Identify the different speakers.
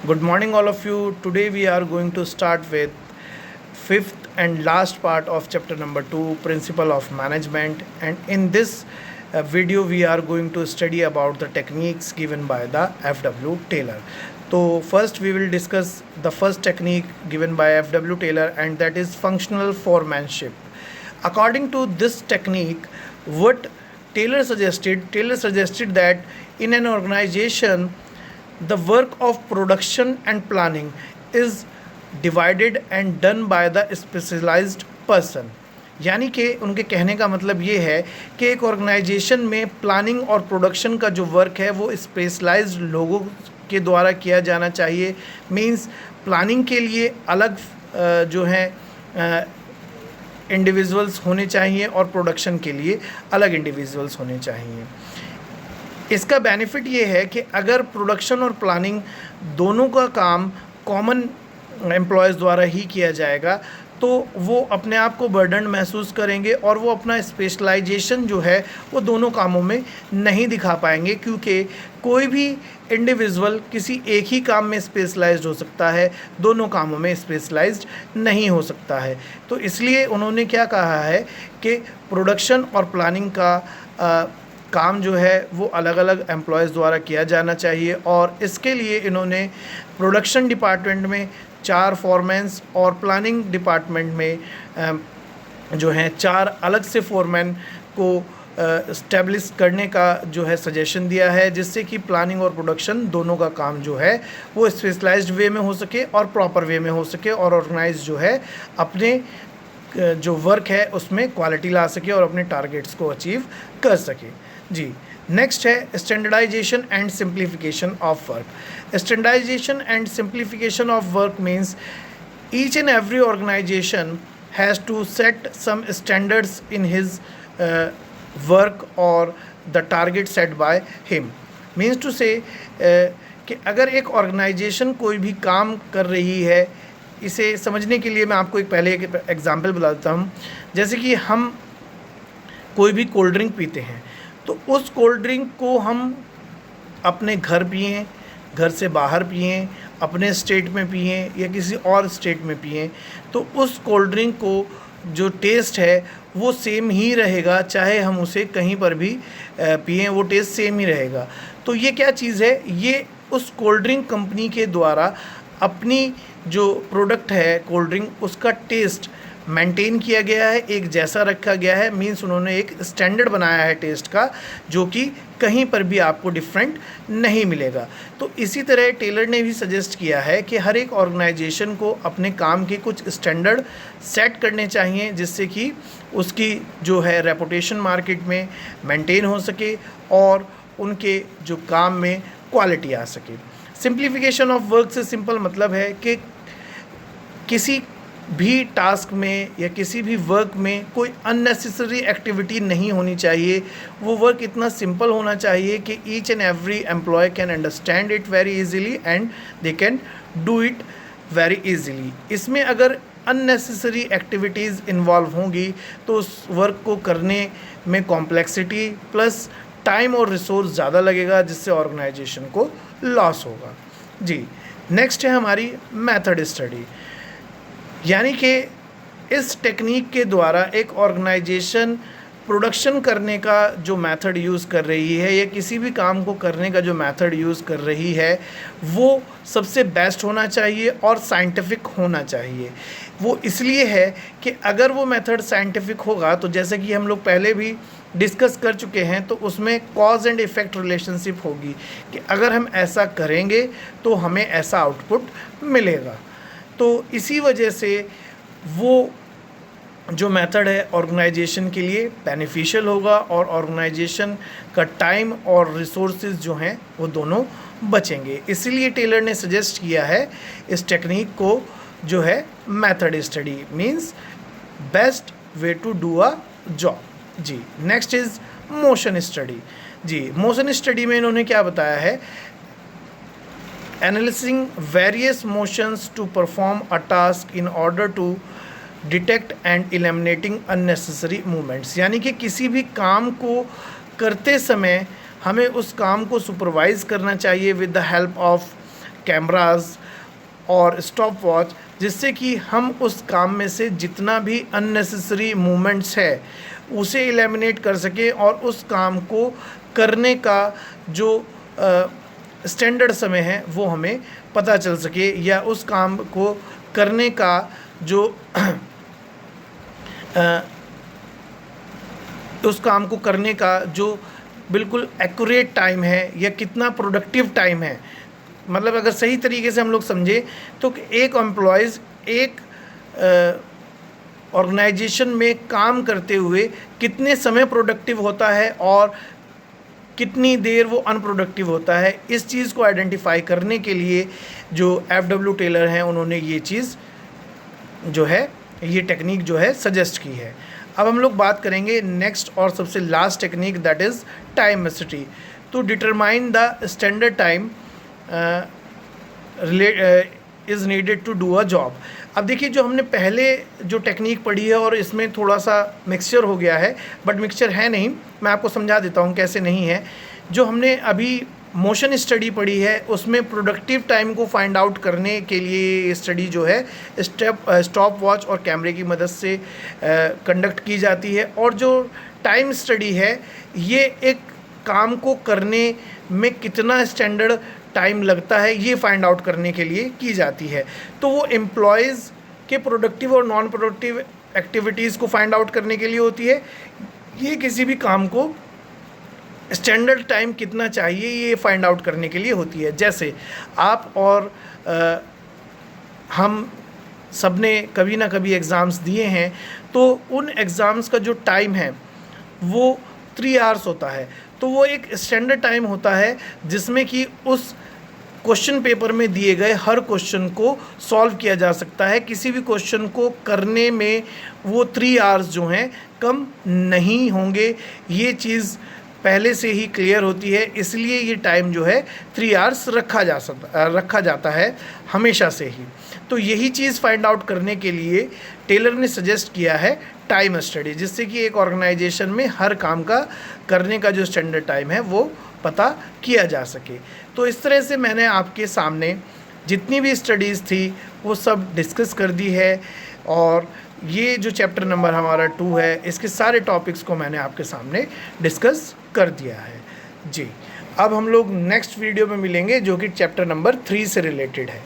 Speaker 1: Good morning, all of you. Today we are going to start with fifth and last part of chapter number 2, Principle of Management. And in this video, we are going to study about the techniques given by the F.W. Taylor. So first we will discuss the first technique given by F.W. Taylor, and that is functional foremanship. According to this technique, what Taylor suggested that in an organization, the work of production and planning is divided and done by the specialized person. यानी कि उनके कहने का मतलब ये है कि एक ऑर्गेनाइजेशन में प्लानिंग और प्रोडक्शन का जो वर्क है वो स्पेशलाइज्ड लोगों के द्वारा किया जाना चाहिए. मींस प्लानिंग के लिए अलग जो है इंडिविजुअल्स होने चाहिए और प्रोडक्शन के लिए अलग इंडिविजुअल्स होने चाहिए. इसका बेनिफिट ये है कि अगर प्रोडक्शन और प्लानिंग दोनों का काम कॉमन एम्प्लॉयज़ द्वारा ही किया जाएगा तो वो अपने आप को बर्डन महसूस करेंगे और वो अपना स्पेशलाइजेशन जो है वो दोनों कामों में नहीं दिखा पाएंगे, क्योंकि कोई भी इंडिविजुअल किसी एक ही काम में स्पेशलाइज्ड हो सकता है, दोनों कामों में स्पेशलाइज्ड नहीं हो सकता है. तो इसलिए उन्होंने क्या कहा है कि प्रोडक्शन और प्लानिंग का काम जो है वो अलग अलग एम्प्लॉयज़ द्वारा किया जाना चाहिए. और इसके लिए इन्होंने प्रोडक्शन डिपार्टमेंट में 4 फॉरमैन्स और प्लानिंग डिपार्टमेंट में जो हैं 4 अलग से फॉरमैन को इस्टेब्लिश करने का जो है सजेशन दिया है, जिससे कि प्लानिंग और प्रोडक्शन दोनों का काम जो है वो स्पेशलाइज्ड वे में हो सके और प्रॉपर वे में हो सके और ऑर्गेनाइज जो है अपने जो वर्क है उसमें क्वालिटी ला सके और अपने टारगेट्स को अचीव कर सके. जी, नेक्स्ट है standardization and simplification of work. Standardization and simplification of work means each and every organization has to set some standards in his work और the target set by him. Means to say कि अगर एक organisation कोई भी काम कर रही है, इसे समझने के लिए मैं आपको पहले एक एग्जांपल बता देता हूँ. जैसे कि हम कोई भी कोल्ड ड्रिंक पीते हैं तो उस कोल्ड ड्रिंक को हम अपने घर पिएं, घर से बाहर पिएं, अपने स्टेट में पिएं या किसी और स्टेट में पिएं, तो उस कोल्ड ड्रिंक को जो टेस्ट है वो सेम ही रहेगा, चाहे हम उसे कहीं पर भी पिएं वो टेस्ट सेम ही रहेगा. तो ये क्या चीज़ है, ये उस कोल्ड ड्रिंक कंपनी के द्वारा अपनी जो प्रोडक्ट है कोल्ड ड्रिंक उसका टेस्ट मेंटेन किया गया है, एक जैसा रखा गया है. मींस उन्होंने एक स्टैंडर्ड बनाया है टेस्ट का, जो कि कहीं पर भी आपको डिफरेंट नहीं मिलेगा. तो इसी तरह टेलर ने भी सजेस्ट किया है कि हर एक ऑर्गेनाइजेशन को अपने काम के कुछ स्टैंडर्ड सेट करने चाहिए, जिससे कि उसकी जो है रेपुटेशन मार्केट में मेंटेन हो सके और उनके जो काम में क्वालिटी आ सके. सिंप्लीफिकेशन ऑफ वर्क से सिंपल मतलब है कि किसी भी टास्क में या किसी भी वर्क में कोई अननेसेसरी एक्टिविटी नहीं होनी चाहिए. वो वर्क इतना सिंपल होना चाहिए कि each and every employ can understand it very easily and they can do it very easily. इसमें अगर अननेसेसरी एक्टिविटीज़ इन्वॉल्व होंगी तो उस वर्क को करने में कॉम्प्लेक्सिटी प्लस टाइम और रिसोर्स ज़्यादा लगेगा, जिससे ऑर्गेनाइजेशन को लॉस होगा. जी, नेक्स्ट है हमारी मेथड स्टडी. यानी कि इस टेक्निक के द्वारा एक ऑर्गेनाइजेशन प्रोडक्शन करने का जो मेथड यूज़ कर रही है या किसी भी काम को करने का जो मेथड यूज़ कर रही है वो सबसे बेस्ट होना चाहिए और साइंटिफिक होना चाहिए. वो इसलिए है कि अगर वो मेथड साइंटिफिक होगा तो जैसे कि हम लोग पहले भी डिस्कस कर चुके हैं, तो उसमें कॉज एंड इफ़ेक्ट रिलेशनशिप होगी कि अगर हम ऐसा करेंगे तो हमें ऐसा आउटपुट मिलेगा. तो इसी वजह से वो जो मेथड है ऑर्गेनाइजेशन के लिए बेनिफिशियल होगा और ऑर्गेनाइजेशन का टाइम और रिसोर्सेज जो हैं वो दोनों बचेंगे. इसीलिए टेलर ने सजेस्ट किया है इस टेक्निक को, जो है method study means best way to do a job. जी, नेक्स्ट इज़ मोशन स्टडी. जी, मोशन स्टडी में इन्होंने क्या बताया है, analyzing various motions to perform a task in order to detect and eliminating unnecessary movements. यानी कि किसी भी काम को करते समय हमें उस काम को सुपरवाइज़ करना चाहिए with the help of cameras और स्टॉप वॉच, जिससे कि हम उस काम में से जितना भी अननेसेसरी मूवमेंट्स है उसे एलिमिनेट कर सकें और उस काम को करने का जो स्टैंडर्ड समय है वो हमें पता चल सके, या उस काम को करने का जो उस काम को करने का जो बिल्कुल एक्यूरेट टाइम है या कितना प्रोडक्टिव टाइम है। मतलब अगर सही तरीके से हम लोग समझें तो एक एम्प्लॉयज़ एक ऑर्गेनाइजेशन में काम करते हुए कितने समय प्रोडक्टिव होता है और कितनी देर वो अनप्रोडक्टिव होता है, इस चीज़ को आइडेंटिफाई करने के लिए जो एफडब्ल्यू टेलर हैं उन्होंने ये चीज़ जो है, ये टेक्निक जो है सजेस्ट की है। अब हम लोग बात करेंगे नेक्स्ट और सबसे last technique, that is time mastery. To determine the standard time is needed to do a job. अब देखिए, जो हमने पहले जो टेक्निक पढ़ी है और इसमें थोड़ा सा मिक्सचर हो गया है, बट मिक्सचर है नहीं, मैं आपको समझा देता हूँ कैसे नहीं है। जो हमने अभी मोशन स्टडी पढ़ी है उसमें प्रोडक्टिव टाइम को फाइंड आउट करने के लिए ये स्टडी जो है स्टॉप वॉच और कैमरे की मदद से कंडक्ट की जाती है। और जो टाइम स्टडी है ये एक काम को करने में कितना स्टैंडर्ड टाइम लगता है ये फाइंड आउट करने के लिए की जाती है। तो वो एम्प्लॉयज़ के प्रोडक्टिव और नॉन प्रोडक्टिव एक्टिविटीज़ को फाइंड आउट करने के लिए होती है। ये किसी भी काम को स्टैंडर्ड टाइम कितना चाहिए ये फाइंड आउट करने के लिए होती है। जैसे आप और हम सब ने कभी ना कभी एग्ज़ाम्स दिए हैं, तो उन एग्ज़ाम्स का जो टाइम है वो 3 आवर्स होता है। तो वो एक स्टैंडर्ड टाइम होता है जिसमें कि उस क्वेश्चन पेपर में दिए गए हर क्वेश्चन को सॉल्व किया जा सकता है। किसी भी क्वेश्चन को करने में वो 3 आवर्स जो हैं कम नहीं होंगे, ये चीज़ पहले से ही क्लियर होती है। इसलिए ये टाइम जो है 3 आवर्स रखा जाता है हमेशा से ही। तो यही चीज़ फाइंड आउट करने के लिए टेलर ने सजेस्ट किया है टाइम स्टडी, जिससे कि एक ऑर्गेनाइजेशन में हर काम का करने का जो स्टैंडर्ड टाइम है वो पता किया जा सके। तो इस तरह से मैंने आपके सामने जितनी भी स्टडीज़ थी वो सब डिस्कस कर दी है, और ये जो चैप्टर नंबर हमारा 2 है इसके सारे टॉपिक्स को मैंने आपके सामने डिस्कस कर दिया है जी। अब हम लोग नेक्स्ट वीडियो में मिलेंगे जो कि चैप्टर नंबर 3 से रिलेटेड है।